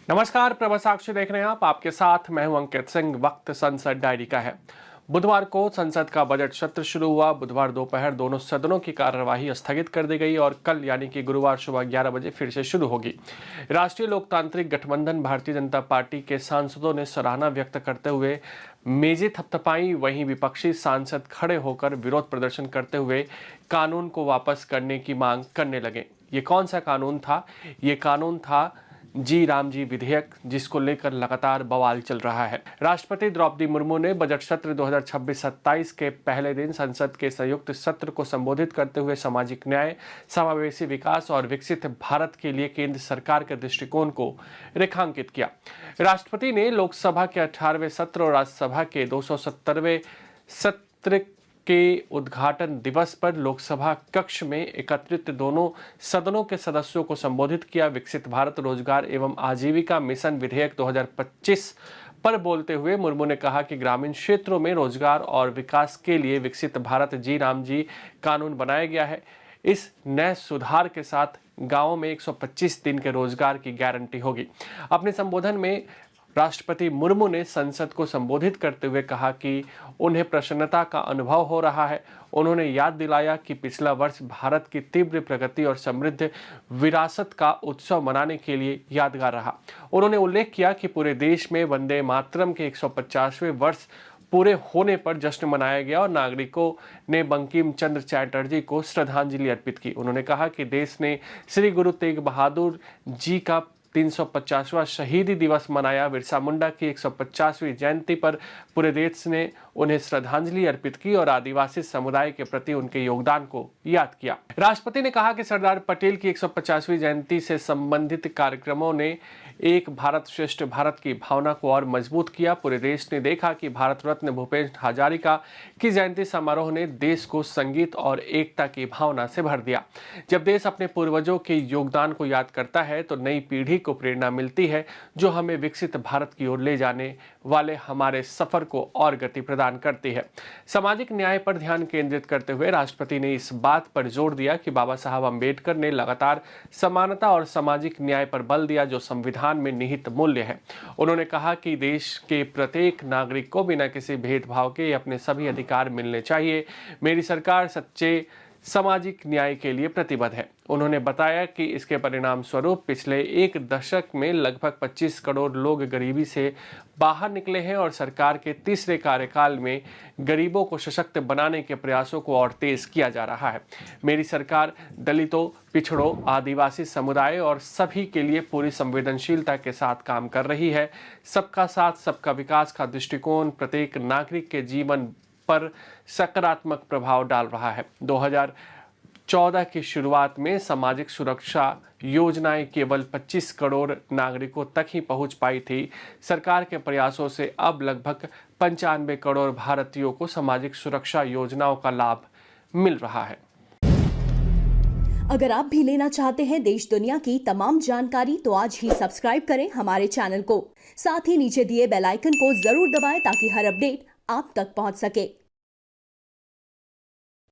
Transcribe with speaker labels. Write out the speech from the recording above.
Speaker 1: नमस्कार, प्रभा साक्षी देख रहे हैं आप। आपके साथ मैं हूं अंकित सिंह। वक्त संसद डायरी का है। बुधवार को संसद का बजट सत्र शुरू हुआ। बुधवार दोपहर दोनों सदनों की कार्यवाही स्थगित कर दी गई और कल यानी कि गुरुवार सुबह 11 बजे फिर से शुरू होगी। राष्ट्रीय लोकतांत्रिक गठबंधन भारतीय जनता पार्टी के सांसदों ने सराहना व्यक्त करते हुए मेजें थपथपाई। वहीं विपक्षी सांसद खड़े होकर विरोध प्रदर्शन करते हुए कानून को वापस करने की मांग करने लगे। ये कौन सा कानून था? ये कानून था जी राम जी विधेयक, जिसको लेकर लगातार बवाल चल रहा है। राष्ट्रपति द्रौपदी मुर्मू ने बजट सत्र 2026-27 के पहले दिन संसद के संयुक्त सत्र को संबोधित करते हुए सामाजिक न्याय, समावेशी विकास और विकसित भारत के लिए केंद्र सरकार के दृष्टिकोण को रेखांकित किया। राष्ट्रपति ने लोकसभा के 18वें सत्र और राज्यसभा के 270वें सत्र के उद्घाटन दिवस पर लोकसभा कक्ष में एकत्रित दोनों सदनों के सदस्यों को संबोधित किया। विकसित भारत रोजगार एवं आजीविका मिशन विधेयक 2025 पर बोलते हुए मुर्मू ने कहा कि ग्रामीण क्षेत्रों में रोजगार और विकास के लिए विकसित भारत जी राम जी कानून बनाया गया है। इस नए सुधार के साथ गांवों में 125 दिन के रोजगार की गारंटी होगी। अपने संबोधन में राष्ट्रपति मुर्मू ने संसद को संबोधित करते हुए कहा कि उन्हें प्रसन्नता का अनुभव हो रहा है। उन्होंने याद दिलाया कि पिछला वर्ष भारत की तीव्र प्रगति और समृद्ध विरासत का उत्सव मनाने के लिए यादगार रहा। उन्होंने उल्लेख किया कि पूरे देश में वंदे मातरम के 150वें वर्ष पूरे होने पर जश्न मनाया गया और नागरिकों ने बंकिम चंद्र चटर्जी को श्रद्धांजलि अर्पित की। उन्होंने कहा कि देश ने श्री गुरु तेग बहादुर जी का 350वां शहीदी दिवस मनाया। बिरसा मुंडा की 150वीं जयंती पर पूरे देश ने उन्हें श्रद्धांजलि अर्पित की और आदिवासी समुदाय के प्रति उनके योगदान को याद किया। राष्ट्रपति ने कहा कि सरदार पटेल की 150वीं जयंती से संबंधित कार्यक्रमों ने एक भारत श्रेष्ठ भारत की भावना को और मजबूत किया। पूरे देश ने देखा कि भारत रत्न भूपेश हजारिका की जयंती समारोह ने देश को संगीत और एकता की भावना से भर दिया। जब देश अपने पूर्वजों के योगदान को याद करता है तो नई पीढ़ी को प्रेरणा मिलती है, जो हमें विकसित भारत की ओर ले जाने वाले हमारे सफर को और गति प्रदान करती है। सामाजिक न्याय पर ध्यान केंद्रित करते हुए राष्ट्रपति ने इस बात पर जोर दिया कि बाबा साहब अम्बेडकर ने लगातार समानता और सामाजिक न्याय पर बल दिया, जो संविधान में निहित मूल्य है। उन्होंने कहा कि देश के प्रत्येक नागरिक को बिना किसी भेदभाव के अपने सभी अधिकार मिलने चाहिए। मेरी सरकार सच्चे सामाजिक न्याय के लिए प्रतिबद्ध है। उन्होंने बताया कि इसके परिणाम स्वरूप पिछले एक दशक में लगभग 25 करोड़ लोग गरीबी से बाहर निकले हैं और सरकार के तीसरे कार्यकाल में गरीबों को सशक्त बनाने के प्रयासों को और तेज किया जा रहा है। मेरी सरकार दलितों, पिछड़ों, आदिवासी समुदाय और सभी के लिए पूरी संवेदनशीलता के साथ काम कर रही है। सबका साथ सबका विकास का दृष्टिकोण प्रत्येक नागरिक के जीवन पर सकारात्मक प्रभाव डाल रहा है। 2014 की शुरुआत में सामाजिक सुरक्षा योजनाएं केवल 25 करोड़ नागरिकों तक ही पहुंच पाई थी। सरकार के प्रयासों से अब लगभग 95 करोड़ भारतीयों को सामाजिक सुरक्षा योजनाओं का लाभ मिल रहा है।
Speaker 2: अगर आप भी लेना चाहते हैं देश दुनिया की तमाम जानकारी तो आज ही सब्सक्राइब करें हमारे चैनल को। साथ ही नीचे दिए बेल आइकन को जरूर दबाएं ताकि हर अपडेट आप तक पहुंच सके।